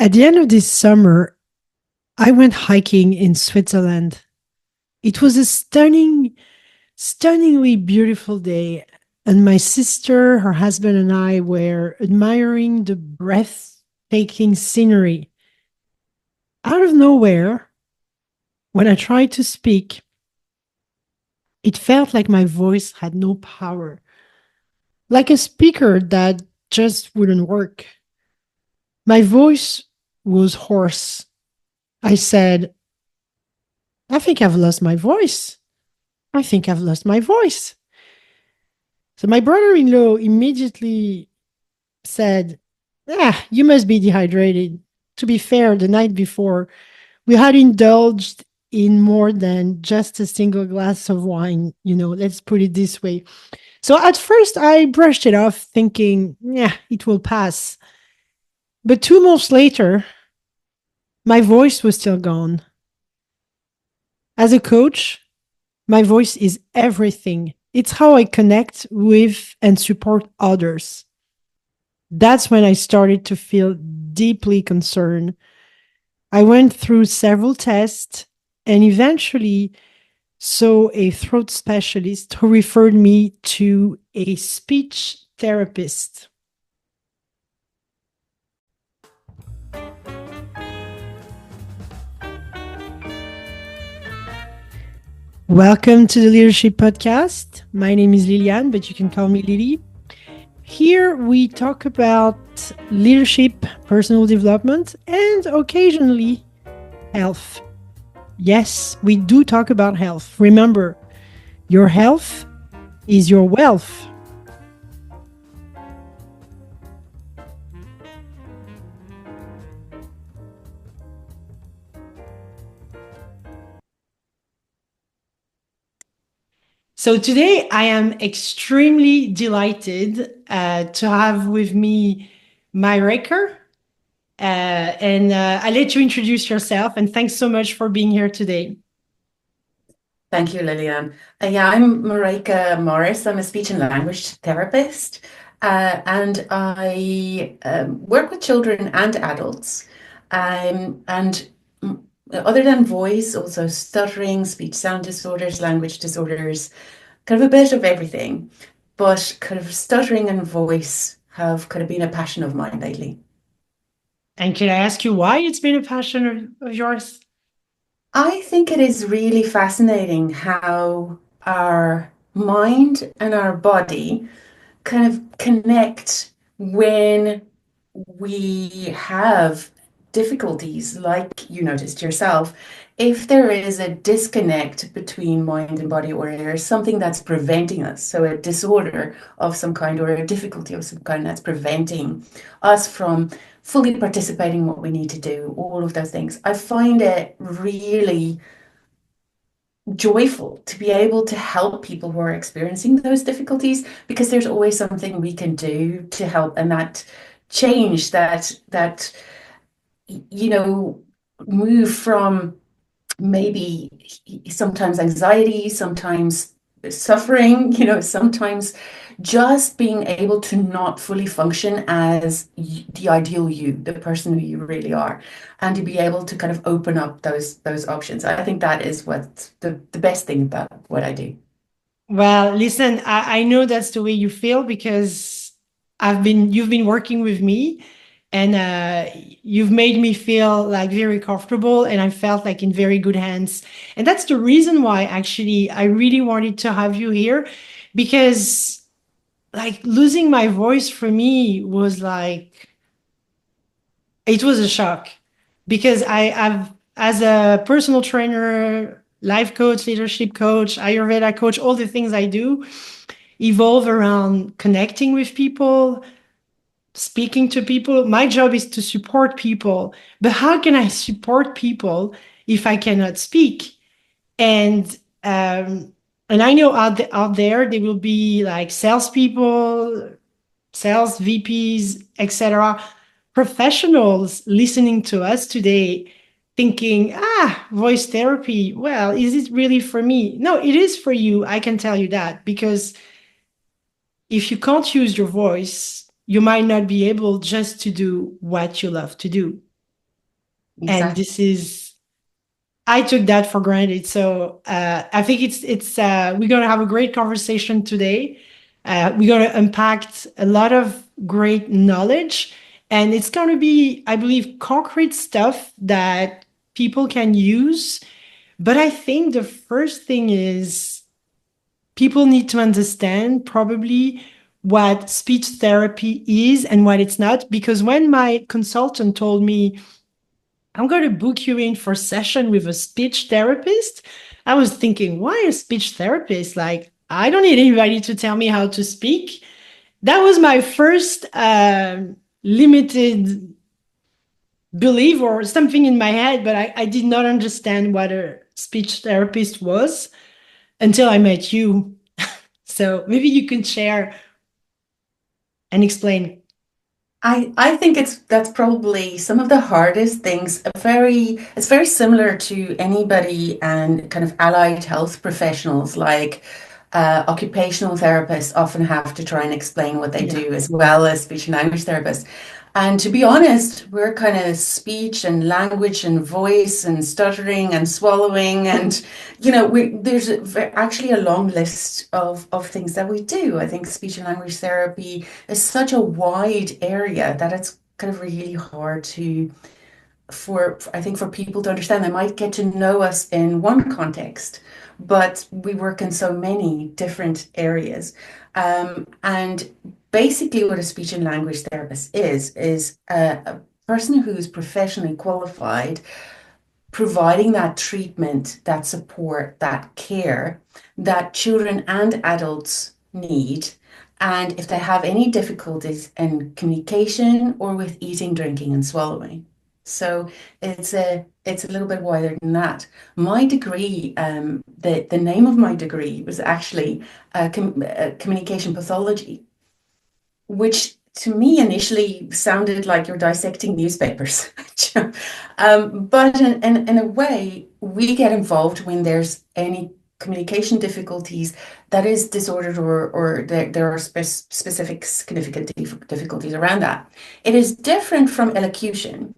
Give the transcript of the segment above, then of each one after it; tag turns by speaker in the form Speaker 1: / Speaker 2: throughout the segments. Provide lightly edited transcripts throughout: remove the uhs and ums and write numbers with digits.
Speaker 1: At the end of this summer, I went hiking in Switzerland. It was a stunningly beautiful day, and my sister, her husband, and I were admiring the breathtaking scenery. Out of nowhere, when I tried to speak, it felt like my voice had no power, like a speaker that just wouldn't work. My voice was hoarse. I said, I think I've lost my voice. I think I've lost my voice. So my brother in law immediately said, "Ah, you must be dehydrated." To be fair, the night before, we had indulged in more than just a single glass of wine. Let's put it this way. So at first, I brushed it off, thinking, yeah, it will pass. But 2 months later, my voice was still gone. As a coach, my voice is everything. It's how I connect with and support others. That's when I started to feel deeply concerned. I went through several tests and eventually saw a throat specialist who referred me to a speech therapist. Welcome to the Leadership Podcast. My name is Liliane, but you can call me Lily. Here we talk about leadership, personal development, and occasionally health. Yes, we do talk about health. Remember, your health is your wealth. So today I am extremely delighted to have with me Marijke. I'll let you introduce yourself, and thanks so much for being here today.
Speaker 2: Thank you, Liliane. Yeah, I'm Marijke Morris. I'm a speech and language therapist, and I work with children and adults. And other than voice, also stuttering, speech sound disorders, language disorders, kind of a bit of everything. But kind of stuttering and voice have kind of been a passion of mine lately.
Speaker 1: And can I ask you why it's been a passion of yours?
Speaker 2: I think it is really fascinating how our mind and our body kind of connect when we have difficulties, like you noticed yourself. If there is a disconnect between mind and body, or there's something that's preventing us, so a disorder of some kind or a difficulty of some kind that's preventing us from fully participating in what we need to do, all of those things, I find it really joyful to be able to help people who are experiencing those difficulties, because there's always something we can do to help, and that change that move from maybe sometimes anxiety, sometimes suffering, sometimes just being able to not fully function as the ideal you, the person who you really are, and to be able to kind of open up those options. I think that is what the best thing about what I do.
Speaker 1: Well, listen, I know that's the way you feel because you've been working with me, and you've made me feel like very comfortable, and I felt like in very good hands. And that's the reason why actually I really wanted to have you here, because like losing my voice for me was like, it was a shock, because I've, as a personal trainer, life coach, leadership coach, Ayurveda coach, all the things I do evolve around connecting with people, speaking to people. My job is to support people, but how can I support people if I cannot speak? And and I know out there will be like salespeople, sales VPs, etc., professionals listening to us today, thinking, voice therapy. Well, is it really for me? No, it is for you. I can tell you that, because if you can't use your voice, you might not be able just to do what you love to do. And
Speaker 2: Exactly.
Speaker 1: this is, I took that for granted. So I think we're gonna have a great conversation today. We're gonna unpack a lot of great knowledge, and it's gonna be, I believe, concrete stuff that people can use. But I think the first thing is people need to understand probably what speech therapy is and what it's not. Because when my consultant told me, I'm going to book you in for a session with a speech therapist, I was thinking, why a speech therapist? Like, I don't need anybody to tell me how to speak. That was my first limited belief or something in my head, but I did not understand what a speech therapist was until I met you. So maybe you can share and explain.
Speaker 2: I think that's probably some of the hardest things. It's very similar to anybody and kind of allied health professionals like occupational therapists often have to try and explain what they
Speaker 1: Yeah.
Speaker 2: do as well as speech and language therapists. And to be honest, we're kind of speech and language and voice and stuttering and swallowing and there's actually a long list of things that we do. I think speech and language therapy is such a wide area that it's kind of really hard to for I think for people to understand. They might get to know us in one context, but we work in so many different areas. And basically, what a speech and language therapist is a person who's professionally qualified, providing that treatment, that support, that care that children and adults need. And if they have any difficulties in communication or with eating, drinking, and swallowing. So it's a little bit wider than that. My degree, the name of my degree was actually communication pathology, which to me initially sounded like you're dissecting newspapers. But in a way, we get involved when there's any communication difficulties that is disordered or there are specific significant difficulties around that. It is different from elocution.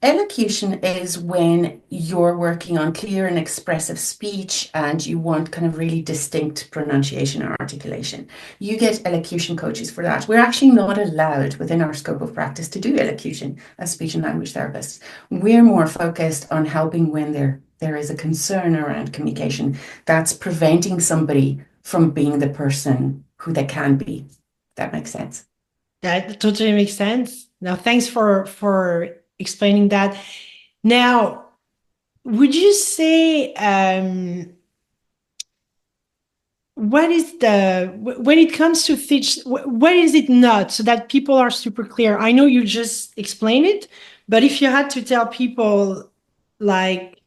Speaker 2: Elocution is when you're working on clear and expressive speech and you want kind of really distinct pronunciation or articulation. You get elocution coaches for that. We're actually not allowed within our scope of practice to do elocution as speech and language therapists. We're more focused on helping when there is a concern around communication that's preventing somebody from being the person who they can be. That makes sense.
Speaker 1: That totally makes sense. Now, thanks for explaining that. Now, would you say what is when it comes to teach, what is it not, so that people are super clear? I know you just explained it, but if you had to tell people, like,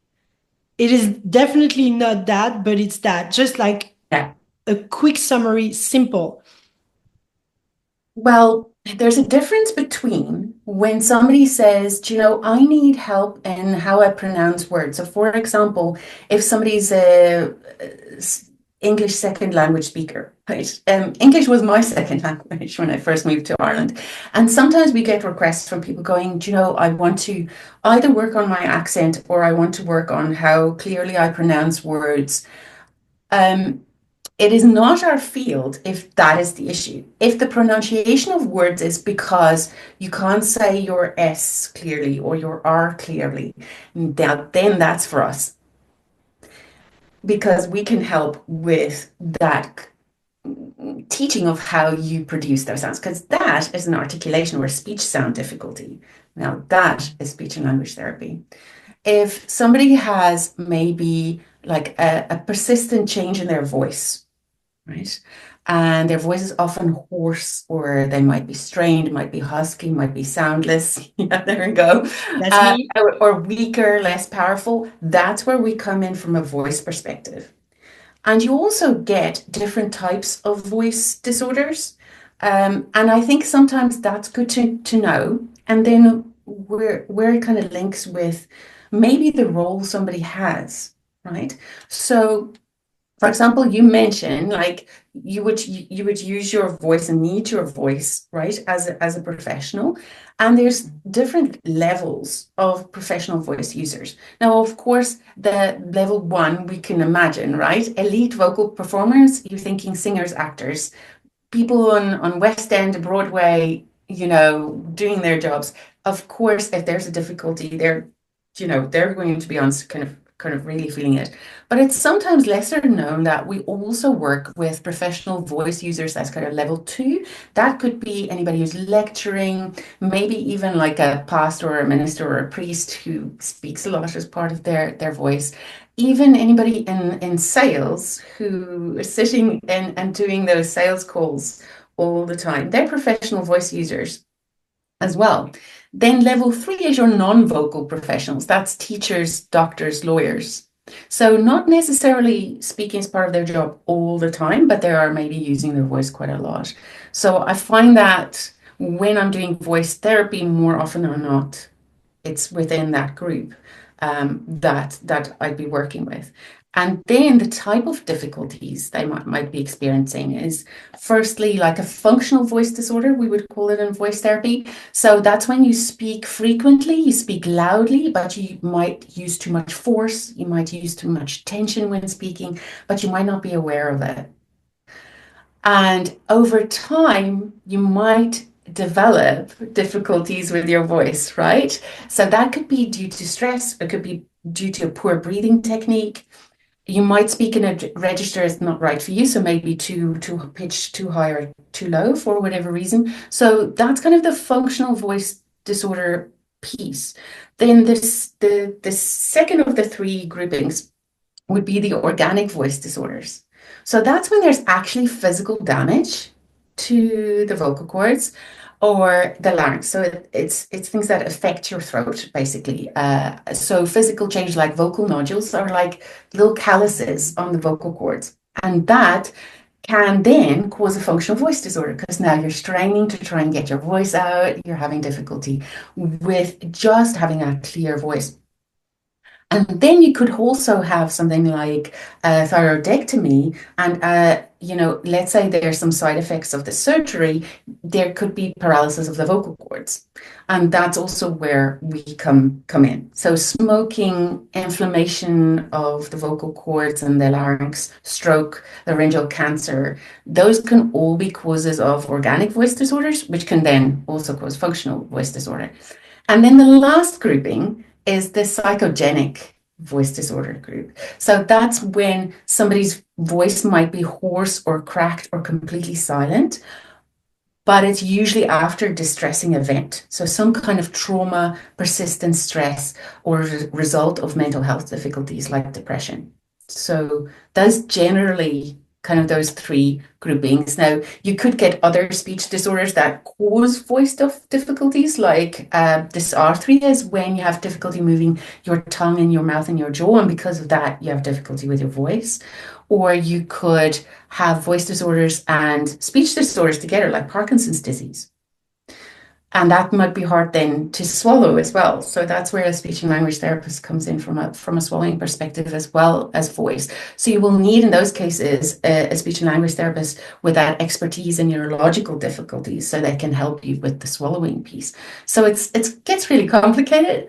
Speaker 1: it is definitely not that, but it's that, just like
Speaker 2: Yeah.
Speaker 1: a quick summary, simple.
Speaker 2: Well, there's a difference between when somebody says, "Do you know, I need help in how I pronounce words." So, for example, if somebody's a English second language speaker, right? English was my second language when I first moved to Ireland. And sometimes we get requests from people going, "Do you know, I want to either work on my accent or I want to work on how clearly I pronounce words." Um, it is not our field if that is the issue. If the pronunciation of words is because you can't say your S clearly or your R clearly, then that's for us because we can help with that teaching of how you produce those sounds because that is an articulation or a speech sound difficulty. Now, that is speech and language therapy. If somebody has maybe like a persistent change in their voice, right? And their voice is often hoarse, or they might be strained, might be husky, might be soundless. Yeah, there we go.
Speaker 1: That's me.
Speaker 2: Or weaker, less powerful. That's where we come in from a voice perspective. And you also get different types of voice disorders. And I think sometimes that's good to know. And then where it kind of links with maybe the role somebody has, right? So For example, you mentioned like you would use your voice and need your voice, right, as a professional. And there's different levels of professional voice users. Now, of course, the level one we can imagine, right? Elite vocal performers, you're thinking singers, actors, people on West End, Broadway, doing their jobs. Of course, if there's a difficulty, they're going to be on kind of really feeling it. But it's sometimes lesser known that we also work with professional voice users as kind of level two. That could be anybody who's lecturing, maybe even like a pastor or a minister or a priest who speaks a lot as part of their voice. Even anybody in sales who is sitting and doing those sales calls all the time. They're professional voice users as well. Then level three is your non-vocal professionals. That's teachers, doctors, lawyers. So not necessarily speaking as part of their job all the time, but they are maybe using their voice quite a lot. So I find that when I'm doing voice therapy, more often than not, it's within that group that I'd be working with. And then the type of difficulties they might be experiencing is firstly like a functional voice disorder, we would call it in voice therapy. So that's when you speak frequently, you speak loudly, but you might use too much force, you might use too much tension when speaking, but you might not be aware of it. And over time, you might develop difficulties with your voice, right? So that could be due to stress, it could be due to a poor breathing technique. You might speak in a register that's not right for you, so maybe too pitched too high or too low for whatever reason. So that's kind of the functional voice disorder piece. Then the second of the three groupings would be the organic voice disorders. So that's when there's actually physical damage to the vocal cords or the larynx. So it's things that affect your throat, basically. So physical change like vocal nodules are like little calluses on the vocal cords. And that can then cause a functional voice disorder because now you're straining to try and get your voice out. You're having difficulty with just having a clear voice. And then you could also have something like a thyroidectomy, and let's say there's some side effects of the surgery. There could be paralysis of the vocal cords, and that's also where we come in. So smoking, inflammation of the vocal cords and the larynx, stroke, laryngeal cancer, those can all be causes of organic voice disorders, which can then also cause functional voice disorder. And then the last grouping is the psychogenic voice disorder group. So that's when somebody's voice might be hoarse or cracked or completely silent, but it's usually after a distressing event. So some kind of trauma, persistent stress, or result of mental health difficulties like depression. So that's generally kind of those three groupings. Now, you could get other speech disorders that cause voice difficulties, like dysarthria is when you have difficulty moving your tongue in your mouth and your jaw, and because of that, you have difficulty with your voice. Or you could have voice disorders and speech disorders together, like Parkinson's disease. And that might be hard then to swallow as well. So that's where a speech and language therapist comes in from a swallowing perspective as well as voice. So you will need in those cases a speech and language therapist with that expertise in neurological difficulties so they can help you with the swallowing piece. So it gets really complicated.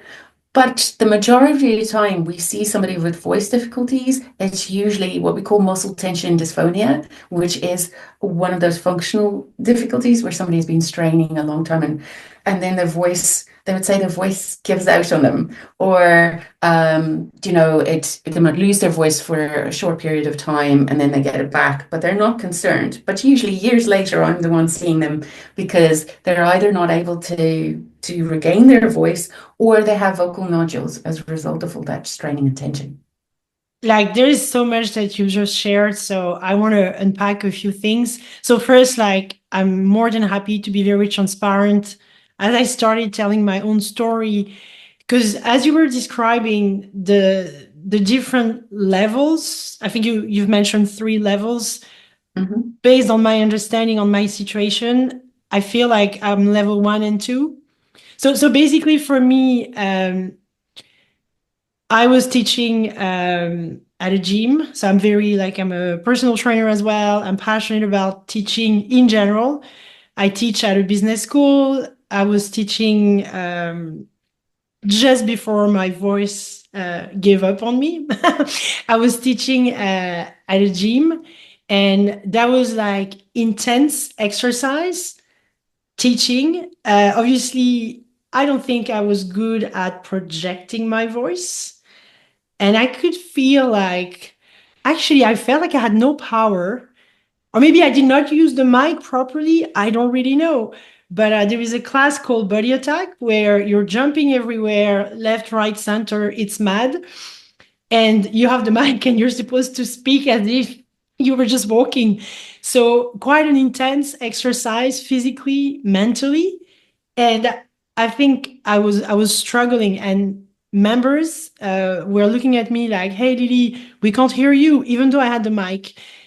Speaker 2: But the majority of the time we see somebody with voice difficulties, it's usually what we call muscle tension dysphonia, which is one of those functional difficulties where somebody has been straining a long time and then their voice, they would say their voice gives out on them, or they might lose their voice for a short period of time and then they get it back, but they're not concerned. But usually years later, I'm the one seeing them because they're either not able to regain their voice or they have vocal nodules as a result of all that straining and tension.
Speaker 1: Like there is so much that you just shared, so I want to unpack a few things. So first, like I'm more than happy to be very transparent as I started telling my own story, because as you were describing the different levels, I think you've mentioned three levels.
Speaker 2: Mhm.
Speaker 1: Based on my understanding on my situation, I feel like I'm level one and two. So basically for me, I was teaching at a gym. So I'm very like I'm a personal trainer as well. I'm passionate about teaching in general. I teach at a business school. I was teaching just before my voice gave up on me. I was teaching at a gym, and that was like intense exercise teaching. Obviously, I don't think I was good at projecting my voice. And I could feel like, actually, I felt like I had no power. Or maybe I did not use the mic properly. I don't really know. But there is a class called Body Attack where you're jumping everywhere, left, right, center. It's mad. And you have the mic and you're supposed to speak as if you were just walking. So, quite an intense exercise physically, mentally. And I think I was struggling, and members were looking at me like, "Hey, Lily, we can't hear you," even though I had the mic.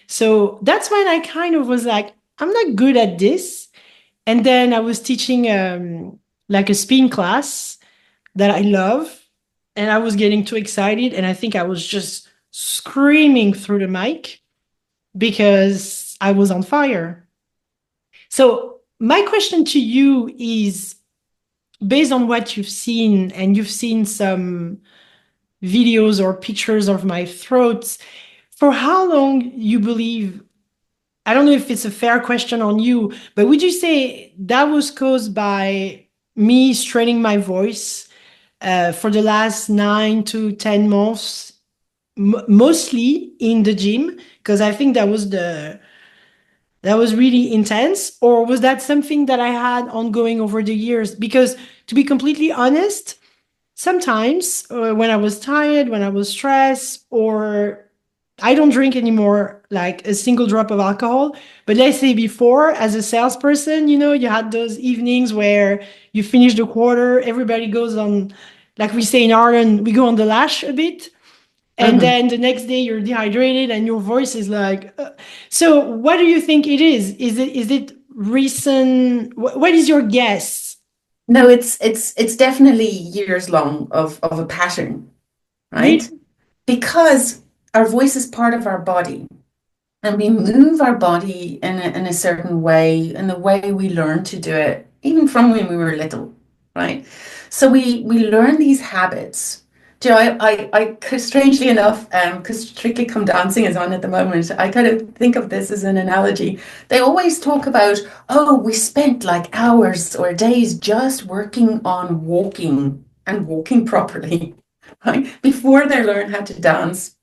Speaker 1: So that's when I kind of was like, "I'm not good at this." And then I was teaching like a spin class that I love, and I was getting too excited, and I think I was just screaming through the mic because I was on fire. So my question to you is, based on what you've seen, and you've seen some videos or pictures of my throats, for how long you believe, I don't know if it's a fair question on you, but would you say that was caused by me straining my voice for the last 9 to 10 months, mostly in the gym? Because I think that was really intense. Or was that something that I had ongoing over the years? Because to be completely honest, sometimes when I was tired, when I was stressed, or I don't drink anymore, like a single drop of alcohol. But let's say before, as a salesperson, you had those evenings where you finish the quarter, everybody goes on, like we say in Ireland, we go on the lash a bit. And
Speaker 2: Mhm.
Speaker 1: then the next day you're dehydrated and your voice is like, so what do you think it is? Is it recent? What is your guess?
Speaker 2: No, it's definitely years long of a pattern,
Speaker 1: Really?
Speaker 2: right? Because our voice is part of our body. And we move our body in a certain way, in the way we learn to do it, even from when we were little, right? So we learn these habits. Do you know, strangely enough, because Strictly Come Dancing is on at the moment, I kind of think of this as an analogy. They always talk about, oh, we spent like hours or days just working on walking and walking properly, right? Before they learn how to dance,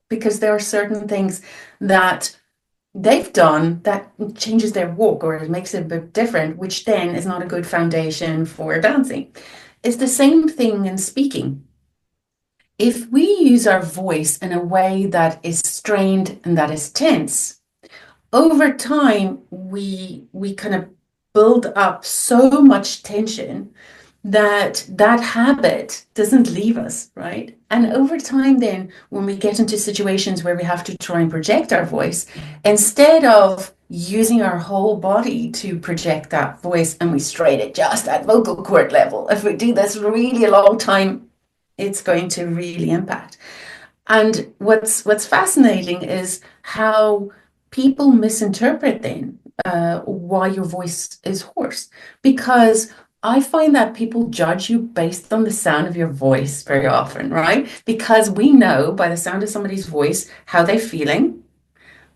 Speaker 2: because there are certain things that they've done that changes their walk or it makes it a bit different, which then is not a good foundation for dancing. It's the same thing in speaking. If we use our voice in a way that is strained and that is tense, over time we kind of build up so much tension that that habit doesn't leave us, right? And over time, then, when we get into situations where we have to try and project our voice, instead of using our whole body to project that voice and we straight it just at vocal cord level, if we do this really a long time, it's going to really impact. And what's fascinating is how people misinterpret then why your voice is hoarse. Because I find that people judge you based on the sound of your voice very often, right? Because we know by the sound of somebody's voice how they're feeling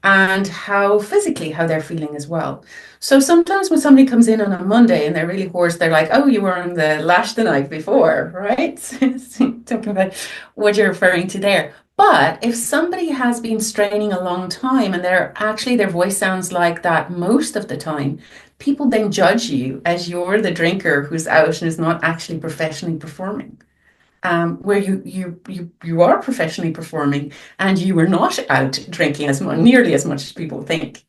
Speaker 2: and how they're feeling as well. So sometimes when somebody comes in on a Monday and they're really hoarse, they're like, "Oh, you were on the lash the night before," right? Talking about what you're referring to there. But if somebody has been straining a long time and their voice sounds like that most of the time, people then judge you as you're the drinker who's out and is not actually professionally performing, where you are professionally performing and you are not out drinking as much, nearly as much as people think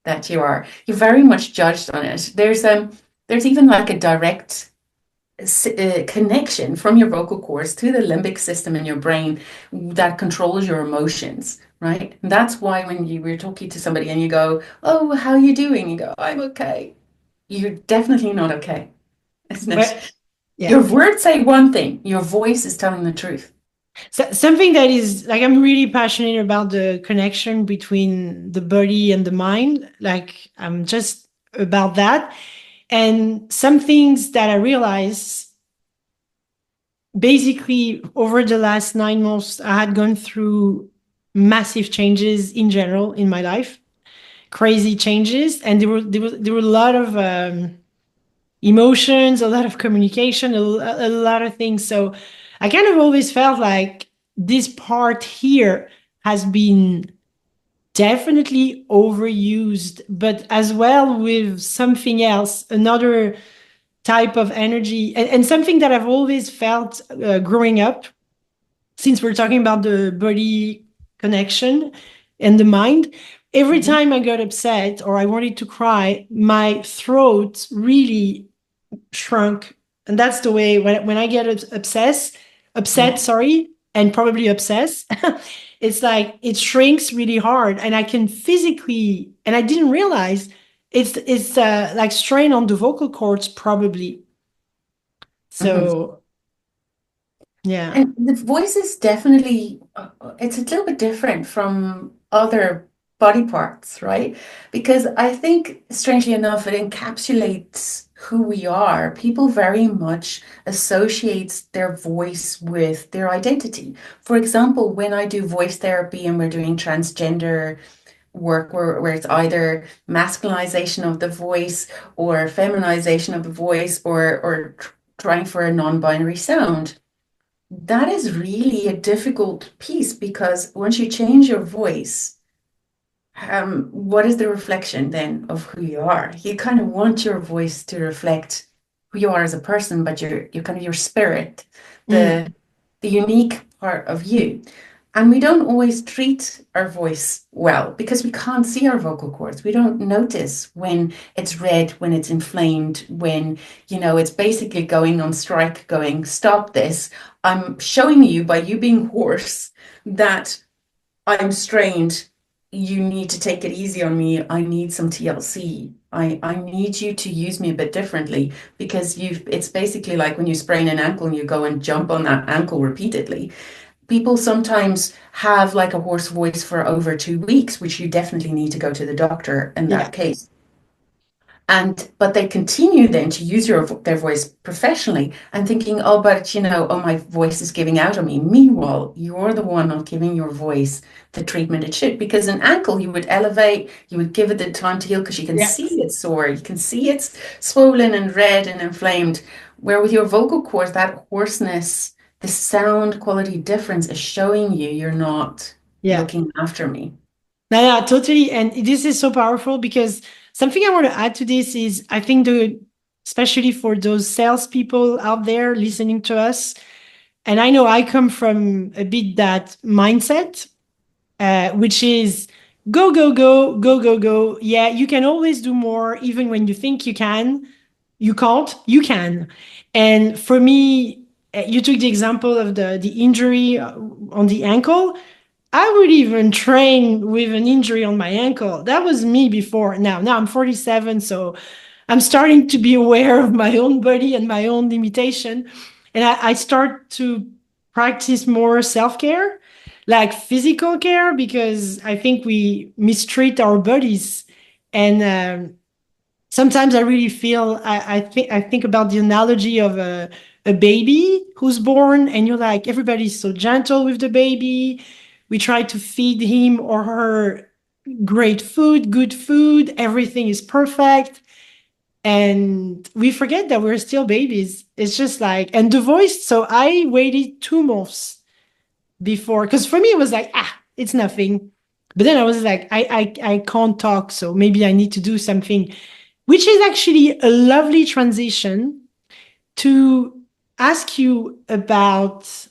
Speaker 2: that you are. You're very much judged on it. There's even like a direct connection from your vocal cords to the limbic system in your brain that controls your emotions, right? And that's why when you were talking to somebody and you go, "Oh, how are you doing?" You go, "I'm okay." You're definitely not okay, isn't
Speaker 1: But
Speaker 2: it?
Speaker 1: yeah.
Speaker 2: Your words say one thing, your voice is telling the truth.
Speaker 1: So, something that is like I'm really passionate about the connection between the body and the mind. Like I'm just about that. And some things that I realized basically over the last 9 months, I had gone through massive changes in general in my life, crazy changes, and there were a lot of emotions, a lot of communication, a lot of things. So I kind of always felt like this part here has been definitely overused, but as well with something else, another type of energy, and something that I've always felt growing up, since we're talking about the body connection and the mind. Every
Speaker 2: Mhm,
Speaker 1: time I got upset or I wanted to cry, my throat really shrunk. And that's the way when I get upset,
Speaker 2: mhm,
Speaker 1: sorry, and probably obsessed, it's like it shrinks really hard. And I can physically, and I didn't realize it's like strain on the vocal cords, probably.
Speaker 2: mhm.
Speaker 1: So, yeah.
Speaker 2: And the voice is definitely, it's a little bit different from other body parts, right? Because I think, strangely enough, it encapsulates who we are. People very much associate their voice with their identity. For example, when I do voice therapy and we're doing transgender work where it's either masculinization of the voice or feminization of the voice or trying for a non-binary sound. That is really a difficult piece because once you change your voice, what is the reflection then of who you are? You kind of want your voice to reflect who you are as a person, but your kind of your spirit,
Speaker 1: Mm,
Speaker 2: the unique part of you. And we don't always treat our voice well because we can't see our vocal cords. We don't notice when it's red, when it's inflamed, when, it's basically going on strike, going, stop this. I'm showing you by you being hoarse that I'm strained. You need to take it easy on me. I need some TLC. I need you to use me a bit differently because it's basically like when you sprain an ankle and you go and jump on that ankle repeatedly. People sometimes have like a hoarse voice for over 2 weeks, which you definitely need to go to the doctor in
Speaker 1: yeah.
Speaker 2: that case. But they continue then to use their voice professionally and thinking, oh, but oh, my voice is giving out on me. Meanwhile, you're the one not giving your voice the treatment it should. Because an ankle, you would elevate, you would give it the time to heal because you can
Speaker 1: Yeah.
Speaker 2: see it's sore, you can see it's swollen and red and inflamed. Where with your vocal cords, that hoarseness, the sound quality difference is showing you're not
Speaker 1: Yeah.
Speaker 2: looking after me.
Speaker 1: No, yeah, totally. And this is so powerful because something I want to add to this is I think especially for those salespeople out there listening to us, and I know I come from a bit that mindset, which is go, go, go, go, go, go. Yeah, you can always do more, even when you think you can. You can't, you can. And for me, you took the example of the injury on the ankle. I would even train with an injury on my ankle. That was me before. Now I'm 47, so I'm starting to be aware of my own body and my own limitation. And I start to practice more self care, like physical care, because I think we mistreat our bodies. And sometimes I really feel I think about the analogy of a baby who's born, and you're like, everybody's so gentle with the baby. We try to feed him or her great food, good food, everything is perfect. And we forget that we're still babies. It's just like, and the voice. So I waited 2 months before, because for me it was like, it's nothing. But then I was like, I can't talk, so maybe I need to do something, which is actually a lovely transition to ask you about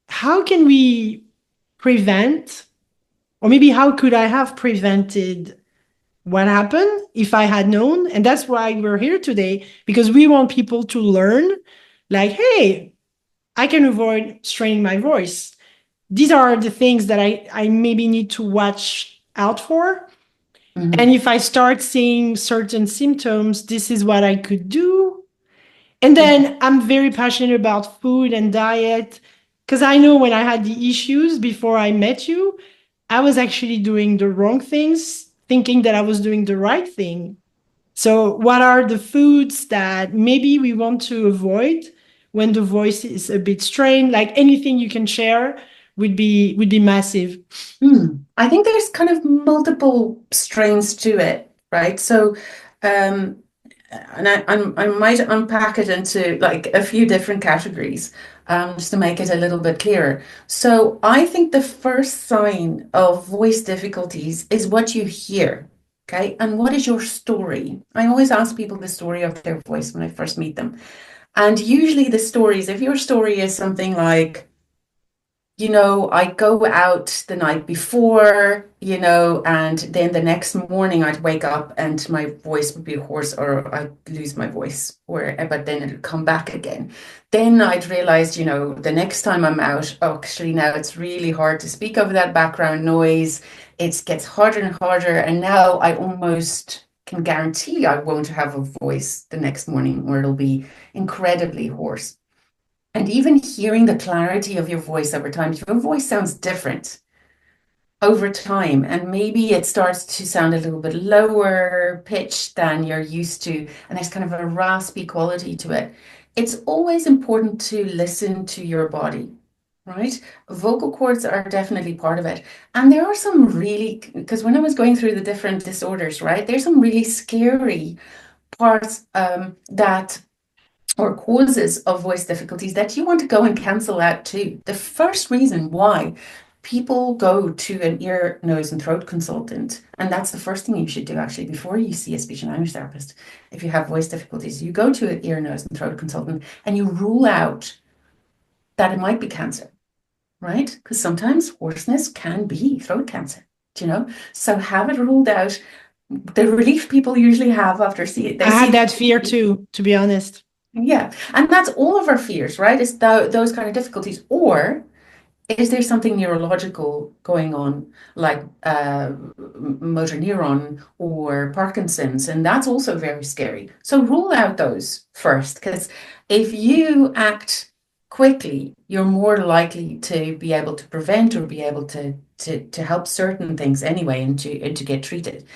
Speaker 1: how can we prevent, or maybe how could I have prevented what happened if I had known. And that's why we're here today, because we want people to learn, like, hey, I can avoid straining my voice. These are the things that I maybe need to watch out for. And
Speaker 2: Mhm,
Speaker 1: if I start seeing certain symptoms, this is what I could do. And
Speaker 2: mhm,
Speaker 1: then I'm very passionate about food and diet, Because I know when I had the issues before I met you, I was actually doing the wrong things, thinking that I was doing the right thing. So, what are the foods that maybe we want to avoid when the voice is a bit strained? Like anything you can share would be massive.
Speaker 2: I think there's kind of multiple strains to it, right? So, um, I might unpack it into like a few different categories, just to make it a little bit clearer. So, I think the first sign of voice difficulties is what you hear, okay? And what is your story? I always ask people the story of their voice when I first meet them. And usually the stories, if your story is something like, I go out the night before, and then the next morning I'd wake up and my voice would be hoarse or I'd lose my voice, but then it'd come back again. Then I'd realize, the next time I'm out, oh, actually now it's really hard to speak over that background noise. It gets harder and harder. And now I almost can guarantee I won't have a voice the next morning or it'll be incredibly hoarse. And even hearing the clarity of your voice over time, if your voice sounds different over time, and maybe it starts to sound a little bit lower pitch than you're used to, and there's kind of a raspy quality to it. It's always important to listen to your body, right? Vocal cords are definitely part of it. And there are some really, because when I was going through the different disorders, right, there's some really scary parts that or causes of voice difficulties that you want to go and cancel out too. The first reason why people go to an ear, nose, and throat consultant, and that's the first thing you should do actually before you see a speech and language therapist. If you have voice difficulties, you go to an ear, nose, and throat consultant and you rule out that it might be cancer, right? Because sometimes hoarseness can be throat cancer, So have it ruled out. The relief people usually have after
Speaker 1: I
Speaker 2: they
Speaker 1: had
Speaker 2: see.
Speaker 1: that fear too, to be honest.
Speaker 2: Yeah, and that's all of our fears, right? Is those kind of difficulties, or is there something neurological going on, like motor neuron or Parkinson's? And that's also very scary. So rule out those first, because if you act quickly, you're more likely to be able to prevent or be able to help certain things anyway, and to get treated.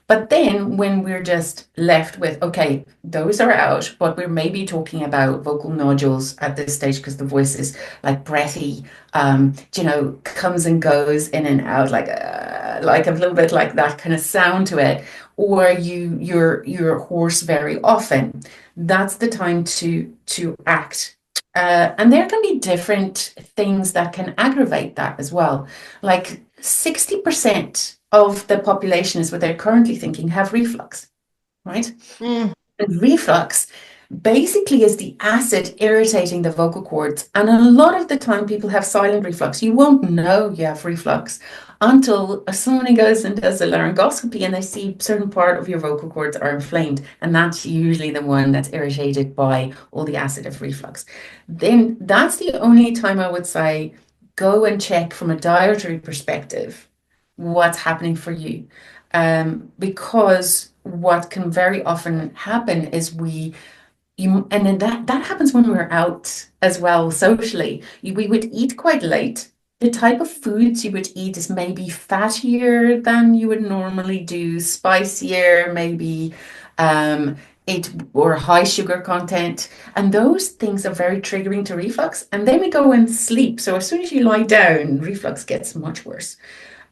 Speaker 2: But then when we're just left with, okay, those are out, but we're maybe talking about vocal nodules at this stage because the voice is like breathy, comes and goes in and out, like a little bit like that kind of sound to it, or you're hoarse very often. That's the time to act. And there can be different things that can aggravate that as well. Like 60% of the population is what they're currently thinking have reflux, right?
Speaker 1: Mm.
Speaker 2: And reflux basically is the acid irritating the vocal cords. And a lot of the time, people have silent reflux. You won't know you have reflux until somebody goes and does a laryngoscopy and they see a certain part of your vocal cords are inflamed. And that's usually the one that's irritated by all the acid of reflux. Then that's the only time I would say go and check from a dietary perspective what's happening for you. Because what can very often happen is and then that happens when we're out as well socially. We would eat quite late. The type of foods you would eat is maybe fattier than you would normally do, spicier, maybe it or high sugar content. And those things are very triggering to reflux. And then we go and sleep. So as soon as you lie down, reflux gets much worse.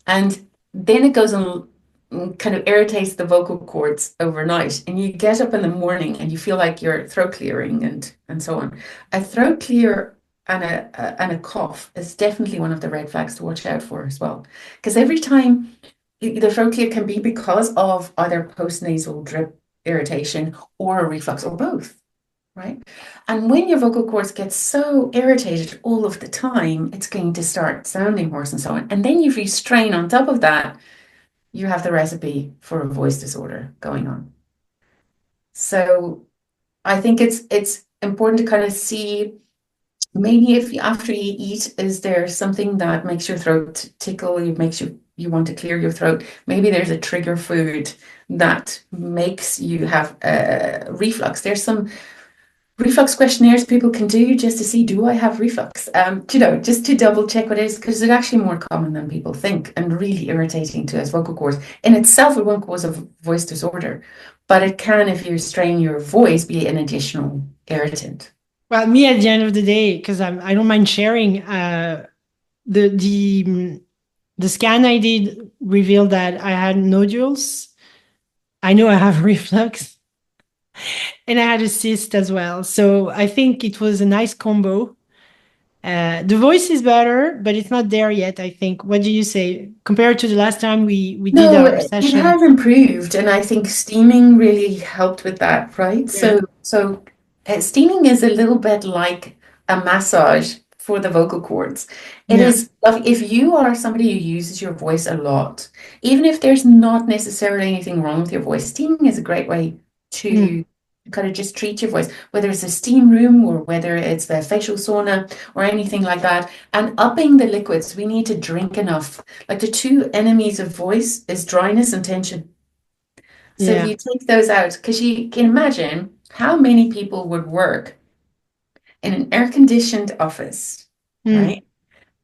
Speaker 2: And then it goes on kind of irritates the vocal cords overnight. And you get up in the morning and you feel like you're throat clearing and so on. A throat clear and a cough is definitely one of the red flags to watch out for as well. Because every time the throat clear can be because of either postnasal drip irritation or a reflux or both. Right. And when your vocal cords get so irritated all of the time, it's going to start sounding hoarse and so on. And then if you strain on top of that, you have the recipe for a voice disorder going on. So I think it's important to kind of see maybe if after you eat, is there something that makes your throat tickle, makes you want to clear your throat? Maybe there's a trigger food that makes you have reflux. There's some reflux questionnaires people can do just to see, do I have reflux? Just to double check what it is, because it's actually more common than people think and really irritating to us vocal cords. In itself, it won't cause a voice disorder, but it can, if you strain your voice, be an additional irritant.
Speaker 1: Well, me at the end of the day, because I don't mind sharing, the the mm, the scan I did revealed that I had nodules. I know I have reflux, and I had a cyst as well. So I think it was a nice combo. The voice is better, but it's not there yet, I think. What do you say? Compared to the last time we did
Speaker 2: No,
Speaker 1: our
Speaker 2: it
Speaker 1: session.
Speaker 2: has improved, and I think steaming really helped with that, right?
Speaker 1: Yeah.
Speaker 2: Steaming is a little bit like a massage for the vocal cords. It
Speaker 1: Yeah.
Speaker 2: is, like, if you are somebody who uses your voice a lot, even if there's not necessarily anything wrong with your voice, steaming is a great way
Speaker 1: Mm.
Speaker 2: to kind of just treat your voice, whether it's a steam room or whether it's the facial sauna or anything like that. And upping the liquids, we need to drink enough. Like, the two enemies of voice is dryness and tension. So if
Speaker 1: Yeah.
Speaker 2: you take those out, because you can imagine how many people would work in an air-conditioned office,
Speaker 1: Mm.
Speaker 2: right?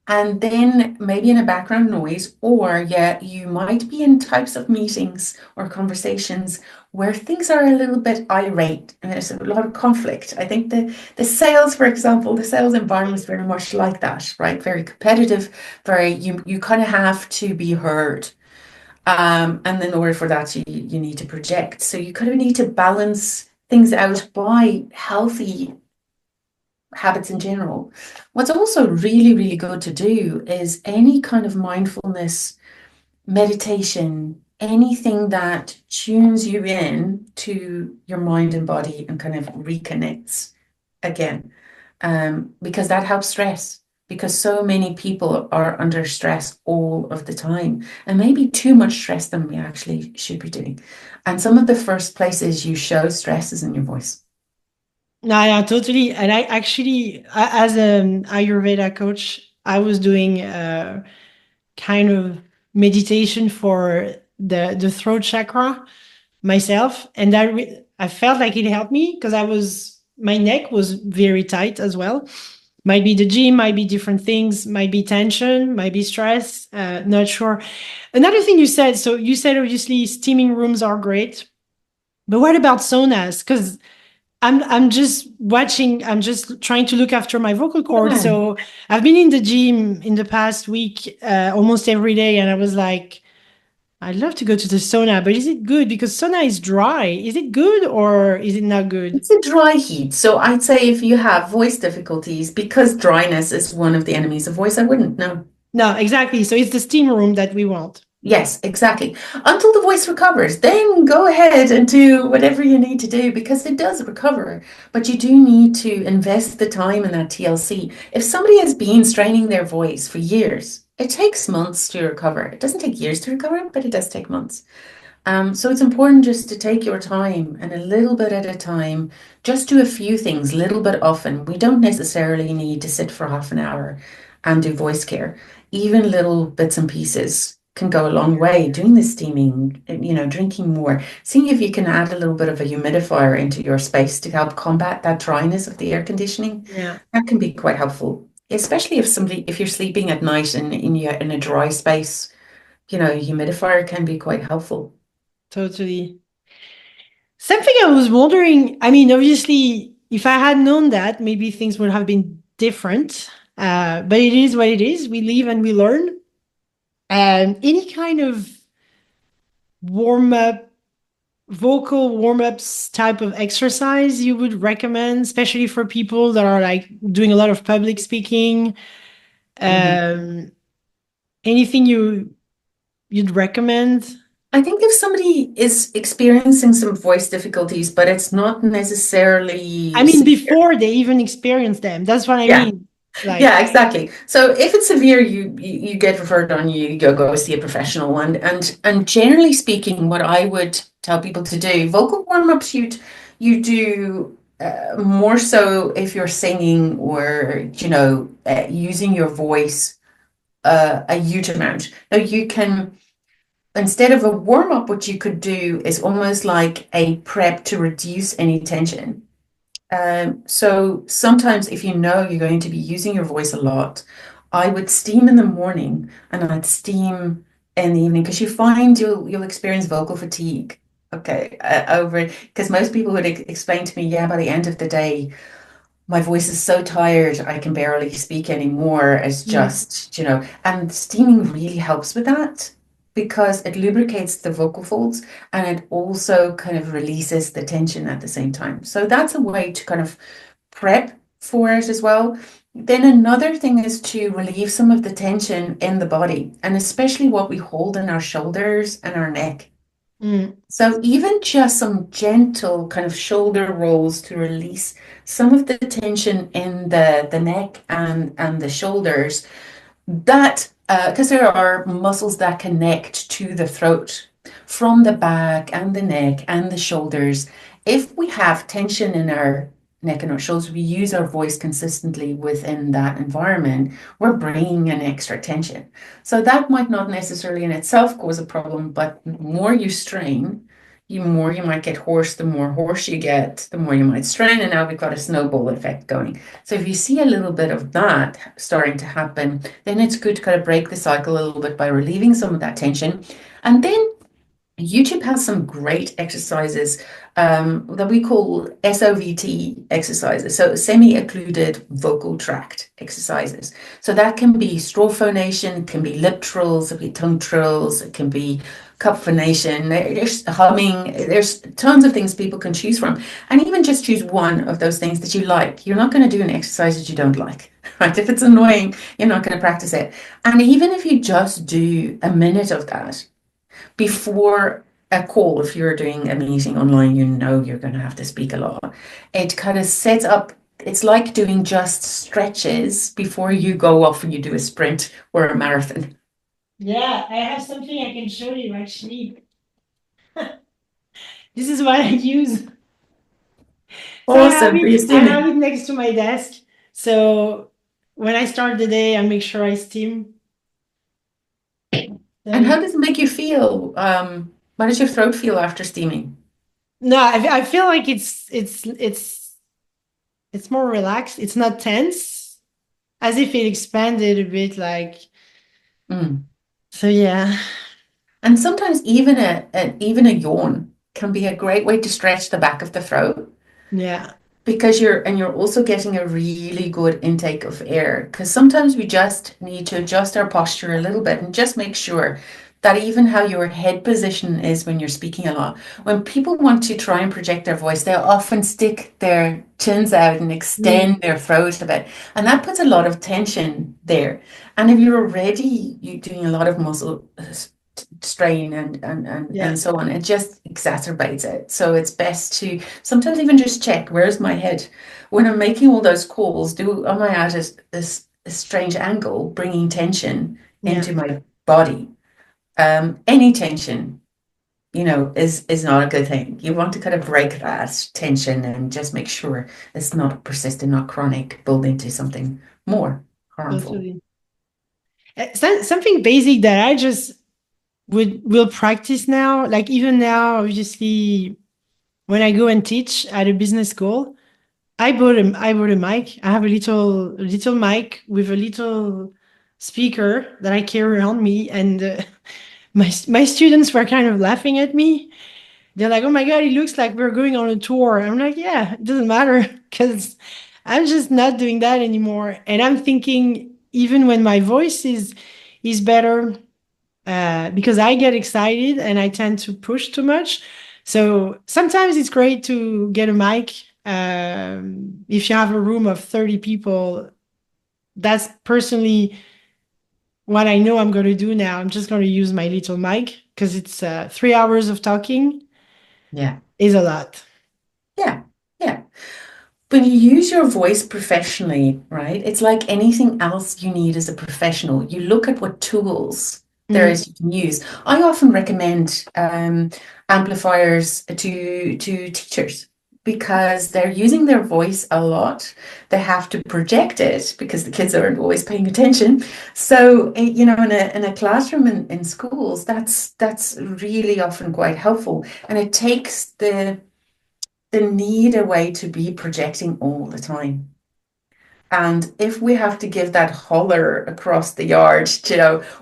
Speaker 2: And then maybe in a background noise, or yeah, you might be in types of meetings or conversations where things are a little bit irate and there's a lot of conflict. I think the sales, for example, the sales environment is very much like that, right? Very competitive, very you kind of have to be heard. And in order for that, you need to project. So you kind of need to balance things out by healthy habits in general. What's also really, really good to do is any kind of mindfulness, meditation, anything that tunes you in to your mind and body and kind of reconnects again, because that helps stress. Because so many people are under stress all of the time, and maybe too much stress than we actually should be doing. And some of the first places you show stress is in your voice.
Speaker 1: No, yeah, totally. And I actually, as an Ayurveda coach, I was doing kind of meditation for the throat chakra myself, and I felt like it helped me because my neck was very tight as well. Might be the gym, might be different things, might be tension, might be stress. Not sure. Another thing you said. So you said obviously steaming rooms are great, but what about saunas? Because I'm just watching, I'm just trying to look after my vocal cords.
Speaker 2: Yeah.
Speaker 1: So I've been in the gym in the past week almost every day, and I was like, I'd love to go to the sauna, but is it good? Because sauna is dry. Is it good or is it not good?
Speaker 2: It's a dry heat. So I'd say if you have voice difficulties, because dryness is one of the enemies of voice, I wouldn't. No.
Speaker 1: No, exactly. So it's the steam room that we want.
Speaker 2: Yes, exactly. Until the voice recovers, then go ahead and do whatever you need to do because it does recover. But you do need to invest the time in that TLC. If somebody has been straining their voice for years, it takes months to recover. It doesn't take years to recover, but it does take months. So it's important just to take your time and a little bit at a time, just do a few things, little bit often. We don't necessarily need to sit for half an hour and do voice care. Even little bits and pieces can go a long way. Doing the steaming, drinking more, seeing if you can add a little bit of a humidifier into your space to help combat that dryness of the air conditioning.
Speaker 1: Yeah,
Speaker 2: That can be quite helpful, especially if you're sleeping at night and in a dry space, humidifier can be quite helpful.
Speaker 1: totally. Something I was wondering, I mean, obviously, if I had known that, maybe things would have been different. But it is what it is. We live and we learn. And any kind of warm up, vocal warm ups type of exercise you would recommend, especially for people that are like doing a lot of public speaking.
Speaker 2: Mhm.
Speaker 1: Um, anything you'd recommend?
Speaker 2: I think if somebody is experiencing some voice difficulties, but it's not necessarily
Speaker 1: I mean,
Speaker 2: severe.
Speaker 1: before they even experience them. That's what I
Speaker 2: Yeah,
Speaker 1: mean. Like,
Speaker 2: yeah, exactly. So if it's severe, you get referred on, you go see a professional. And generally speaking, what I would tell people to do, vocal warm-ups, you do more so if you're singing or using your voice a huge amount. Now you can. Instead of a warm up, what you could do is almost like a prep to reduce any tension. So sometimes if you know you're going to be using your voice a lot, I would steam in the morning and I'd steam in the evening because you find you'll experience vocal fatigue. Okay, over because most people would explain to me, yeah, by the end of the day, my voice is so tired, I can barely speak anymore. It's
Speaker 1: Mm,
Speaker 2: just, and steaming really helps with that because it lubricates the vocal folds and it also kind of releases the tension at the same time. So that's a way to kind of prep for it as well. Then another thing is to relieve some of the tension in the body, and especially what we hold in our shoulders and our neck.
Speaker 1: mm.
Speaker 2: So even just some gentle kind of shoulder rolls to release some of the tension in the neck and the shoulders that, because there are muscles that connect to the throat from the back and the neck and the shoulders. If we have tension in our neck and our shoulders, we use our voice consistently within that environment, we're bringing in extra tension. So that might not necessarily in itself cause a problem, but the more you strain, the more you might get hoarse, the more hoarse you get, the more you might strain, and now we've got a snowball effect going. So if you see a little bit of that starting to happen, then it's good to kind of break the cycle a little bit by relieving some of that tension. And then YouTube has some great exercises that we call SOVT exercises, so semi-occluded vocal tract exercises. So that can be straw phonation, it can be lip trills, it can be tongue trills, it can be cup phonation, there's humming, there's tons of things people can choose from. And even just choose one of those things that you like. You're not going to do an exercise that you don't like, right? If it's annoying, you're not going to practice it. And even if you just do a minute of that, before a call, if you're doing a meeting online, you know you're going to have to speak a lot. It kind of sets up, it's like doing just stretches before you go off and you do a sprint or a marathon.
Speaker 1: Yeah, I have something I can show you actually. This is what I use. So
Speaker 2: Awesome for your
Speaker 1: I have
Speaker 2: steaming.
Speaker 1: it next to my desk. So when I start the day, I make sure I steam. So
Speaker 2: And
Speaker 1: yeah.
Speaker 2: how does it make you feel? How does your throat feel after steaming?
Speaker 1: No, I feel like it's more relaxed. It's not tense, as if it expanded a bit. Like
Speaker 2: Mm.
Speaker 1: so, yeah,
Speaker 2: And sometimes even a yawn can be a great way to stretch the back of the throat.
Speaker 1: yeah,
Speaker 2: Because you're also getting a really good intake of air. Because sometimes we just need to adjust our posture a little bit and just make sure that even how your head position is when you're speaking a lot. When people want to try and project their voice, they often stick their chins out and
Speaker 1: mm,
Speaker 2: extend their throat a bit. And that puts a lot of tension there. And if you're already you doing a lot of muscle strain and
Speaker 1: yeah.
Speaker 2: so on, it just exacerbates it. So it's best to sometimes even just check, where's my head when I'm making all those calls? Do am I at a strange angle, bringing tension
Speaker 1: Yeah,
Speaker 2: into my body? Any tension, is not a good thing. You want to kind of break that tension and just make sure it's not persistent, not chronic, build into something more harmful.
Speaker 1: totally. Something basic that I just would will practice now. Like even now, obviously, when I go and teach at a business school, I bought a mic. I have a little mic with a little speaker that I carry around me, and my students were kind of laughing at me. They're like, "Oh my God, it looks like we're going on a tour." I'm like, "Yeah, it doesn't matter because I'm just not doing that anymore." And I'm thinking, even when my voice is better, because I get excited and I tend to push too much. So sometimes it's great to get a mic. If you have a room of 30 people, that's personally what I know I'm going to do now. I'm just going to use my little mic because it's 3 hours of talking
Speaker 2: Yeah.
Speaker 1: is a lot.
Speaker 2: Yeah. Yeah. When you use your voice professionally, right, it's like anything else you need as a professional. You look at what tools there
Speaker 1: Mm,
Speaker 2: is you can use. I often recommend amplifiers to teachers because they're using their voice a lot. They have to project it because the kids aren't always paying attention. So, in a classroom in schools, that's really often quite helpful. And it takes the need away to be projecting all the time. And if we have to give that holler across the yard,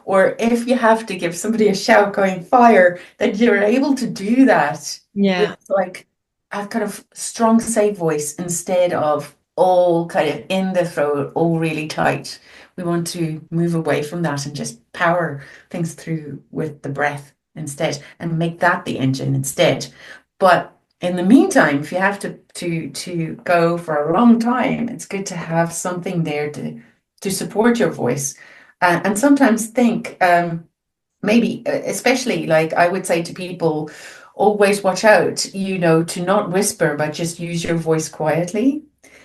Speaker 2: or if you have to give somebody a shout going fire, that you're able to do that with
Speaker 1: Yeah.
Speaker 2: like a kind of strong, safe voice instead of all kind of in the throat, all really tight. We want to move away from that and just power things through with the breath instead and make that the engine instead. But in the meantime, if you have to go for a long time, it's good to have something there to support your voice, and sometimes think maybe especially like I would say to people, always watch out, to not whisper, but just use your voice quietly,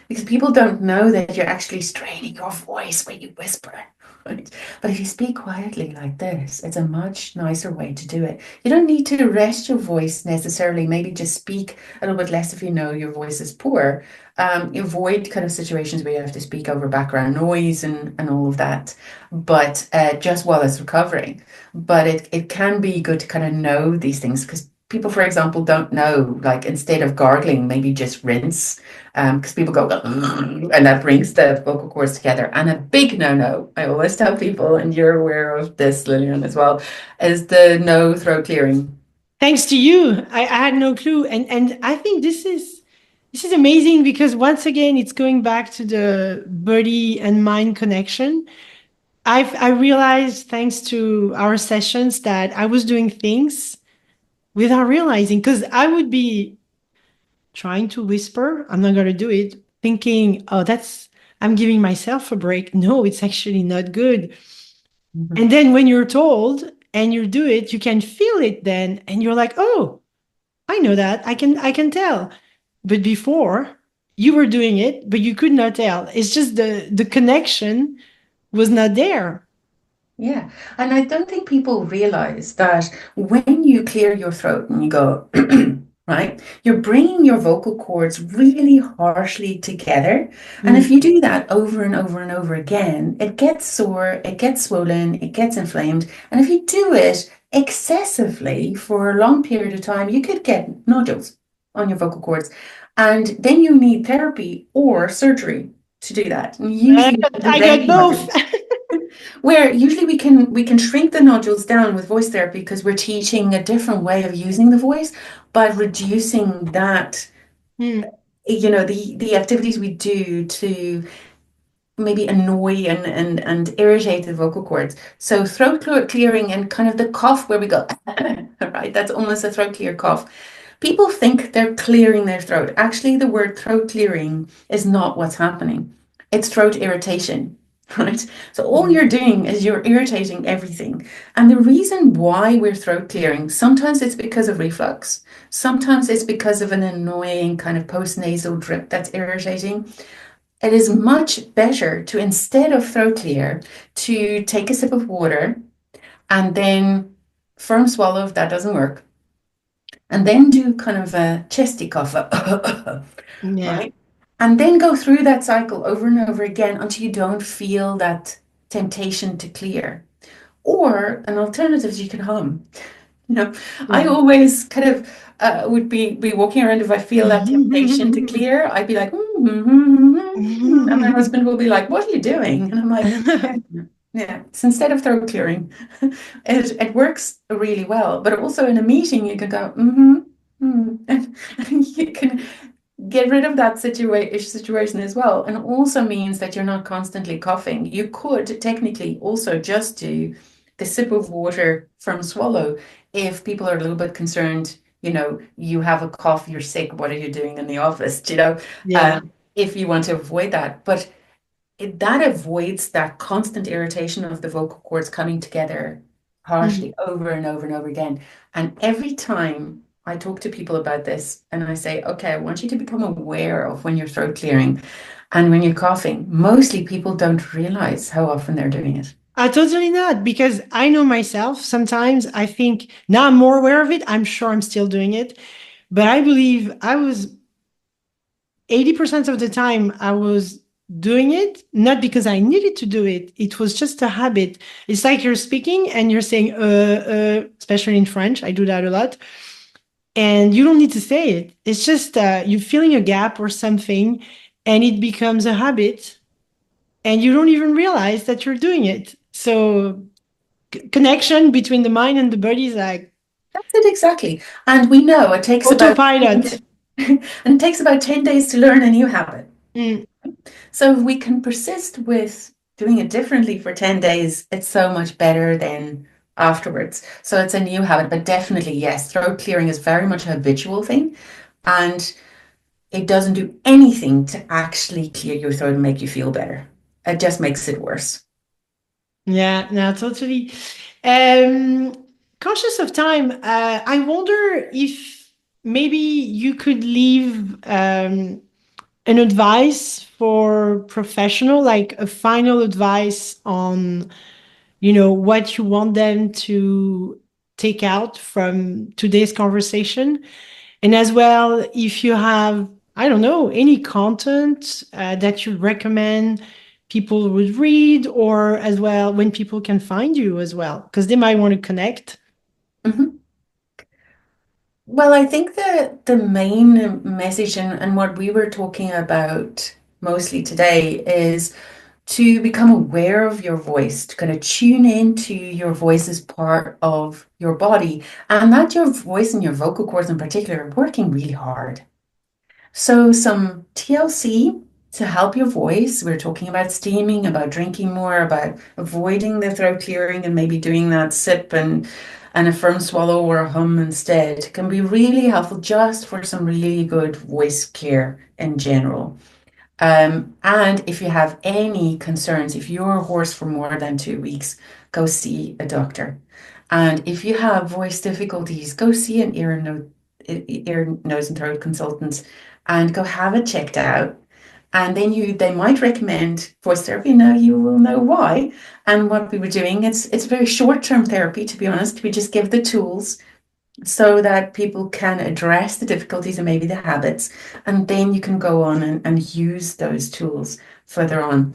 Speaker 2: because people don't know that you're actually straining your voice when you whisper. Right? But if you speak quietly like this, it's a much nicer way to do it. You don't need to rest your voice necessarily. Maybe just speak a little bit less if you know your voice is poor. Avoid kind of situations where you have to speak over background noise and all of that, but just while it's recovering. But it can be good to kind of know these things, because people, for example, don't know, like instead of gargling, maybe just rinse, because people go, and that brings the vocal cords together. And a big no-no, I always tell people, and you're aware of this, Lillian, as well, is the no throat clearing.
Speaker 1: Thanks to you, I had no clue, and I think this is amazing because once again, it's going back to the body and mind connection. I realized thanks to our sessions that I was doing things without realizing, because I would be trying to whisper, I'm not going to do it, thinking, oh, I'm giving myself a break. No, it's actually not good.
Speaker 2: Mhm.
Speaker 1: And then when you're told and you do it, you can feel it then, and you're like, oh, I know that. I can tell. But before you were doing it, but you could not tell. It's just the connection was not there.
Speaker 2: Yeah. And I don't think people realize that when you clear your throat and you go, right, you're bringing your vocal cords really harshly together. And if
Speaker 1: Mm.
Speaker 2: you do that over and over and over again, it gets sore, it gets swollen, it gets inflamed. And if you do it excessively for a long period of time, you could get nodules on your vocal cords. And then you need therapy or surgery to do that. And
Speaker 1: I
Speaker 2: usually
Speaker 1: got,
Speaker 2: to
Speaker 1: I got
Speaker 2: prevent
Speaker 1: both.
Speaker 2: nodules. Where usually we can shrink the nodules down with voice therapy, because we're teaching a different way of using the voice by reducing that,
Speaker 1: Mm.
Speaker 2: the activities we do to maybe annoy and irritate the vocal cords. So throat clearing and kind of the cough where we go, right? That's almost a throat clear cough. People think they're clearing their throat. Actually, the word throat clearing is not what's happening. It's throat irritation, right? So all
Speaker 1: Mm.
Speaker 2: you're doing is you're irritating everything. And the reason why we're throat clearing, sometimes it's because of reflux. Sometimes it's because of an annoying kind of postnasal drip that's irritating. It is much better to, instead of throat clear, to take a sip of water and then firm swallow if that doesn't work, and then do kind of a chesty cough,
Speaker 1: Yeah.
Speaker 2: right? And then go through that cycle over and over again until you don't feel that temptation to clear. Or an alternative is you can hum. You know, I
Speaker 1: Yeah.
Speaker 2: always kind of would be walking around, if I feel that temptation to clear, I'd be like, and my husband will be like, "What are you doing?" And I'm like, "Yeah, yeah." It's instead of throat clearing, it works really well. But also in a meeting, you can go, and you can get rid of that situation as well. And also means that you're not constantly coughing. You could technically also just do the sip of water from swallow if people are a little bit concerned. You have a cough, you're sick, what are you doing in the office?
Speaker 1: Yeah.
Speaker 2: If you want to avoid that. But that avoids that constant irritation of the vocal cords coming together
Speaker 1: Mm.
Speaker 2: harshly over and over and over again. And every time I talk to people about this and I say, okay, I want you to become aware of when you're throat clearing and when you're coughing, mostly people don't realize how often they're doing it.
Speaker 1: Totally not, because I know myself. Sometimes I think now I'm more aware of it. I'm sure I'm still doing it, but I believe I was 80% of the time I was doing it, not because I needed to do it. It was just a habit. It's like you're speaking and you're saying, especially in French, I do that a lot. and you don't need to say it. It's just you're filling a gap or something, and it becomes a habit, and you don't even realize that you're doing it. So connection between the mind and the body is like
Speaker 2: That's it exactly. And we know it takes about
Speaker 1: autopilot.
Speaker 2: and it takes about 10 days to learn a new habit.
Speaker 1: Mm.
Speaker 2: So if we can persist with doing it differently for 10 days, it's so much better than afterwards. So it's a new habit, but definitely, yes, throat clearing is very much a habitual thing. And it doesn't do anything to actually clear your throat and make you feel better. It just makes it worse.
Speaker 1: Yeah, no, totally. Um, Conscious of time, I wonder if maybe you could leave an advice for professional, like a final advice on, what you want them to take out from today's conversation. And as well, if you have, I don't know, any content that you recommend people would read, or as well, when people can find you as well, because they might want to connect.
Speaker 2: Mhm. Well, I think the main message and what we were talking about mostly today is to become aware of your voice, to kind of tune into your voice as part of your body, and that your voice and your vocal cords in particular are working really hard. So, some TLC to help your voice. We're talking about steaming, about drinking more, about avoiding the throat clearing and maybe doing that sip and a firm swallow or a hum instead can be really helpful just for some really good voice care in general. And if you have any concerns, if you're hoarse for more than 2 weeks, go see a doctor. And if you have voice difficulties, go see an ear, nose, and throat consultant and go have it checked out. And then they might recommend voice therapy. Now you will know why. And what we were doing, it's very short-term therapy, to be honest. We just give the tools so that people can address the difficulties and maybe the habits, and then you can go on and use those tools further on.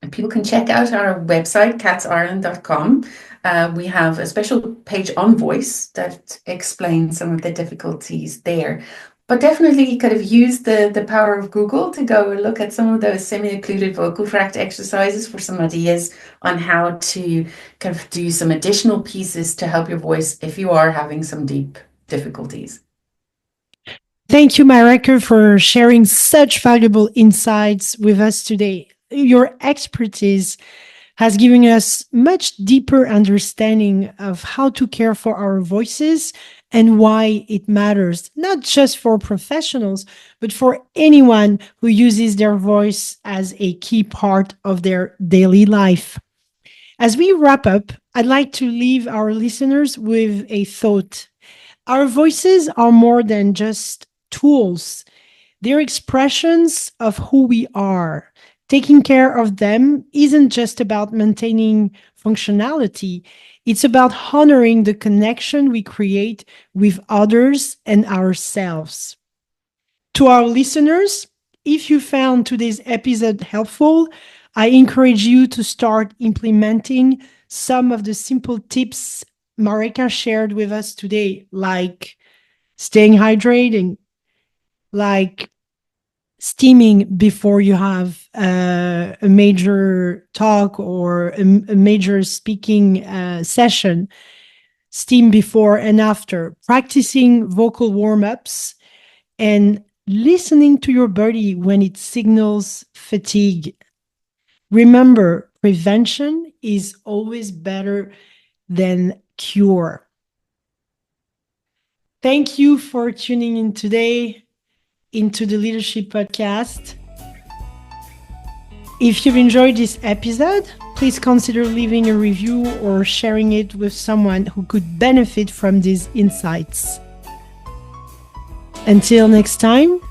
Speaker 2: And people can check out our website, catsireland.com. We have a special page on voice that explains some of the difficulties there. But definitely you could have used the power of Google to go and look at some of those semi-occluded vocal tract exercises for some ideas on how to kind of do some additional pieces to help your voice if you are having some deep difficulties.
Speaker 1: Thank you, Marijke, for sharing such valuable insights with us today. Your expertise has given us much deeper understanding of how to care for our voices and why it matters, not just for professionals, but for anyone who uses their voice as a key part of their daily life. As we wrap up, I'd like to leave our listeners with a thought. Our voices are more than just tools, they're expressions of who we are. Taking care of them isn't just about maintaining functionality, it's about honoring the connection we create with others and ourselves. To our listeners, if you found today's episode helpful, I encourage you to start implementing some of the simple tips Marika shared with us today, like staying hydrated, like steaming before you have a major talk or a major speaking session, steam before and after, practicing vocal warm ups, and listening to your body when it signals fatigue. Remember, prevention is always better than cure. Thank you for tuning in today into the Leadership Podcast. If you've enjoyed this episode, please consider leaving a review or sharing it with someone who could benefit from these insights. Until next time,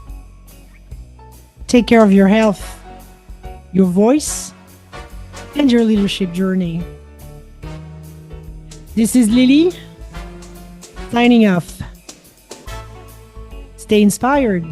Speaker 1: take care of your health, your voice, and your leadership journey. This is Lily, signing off. Stay inspired.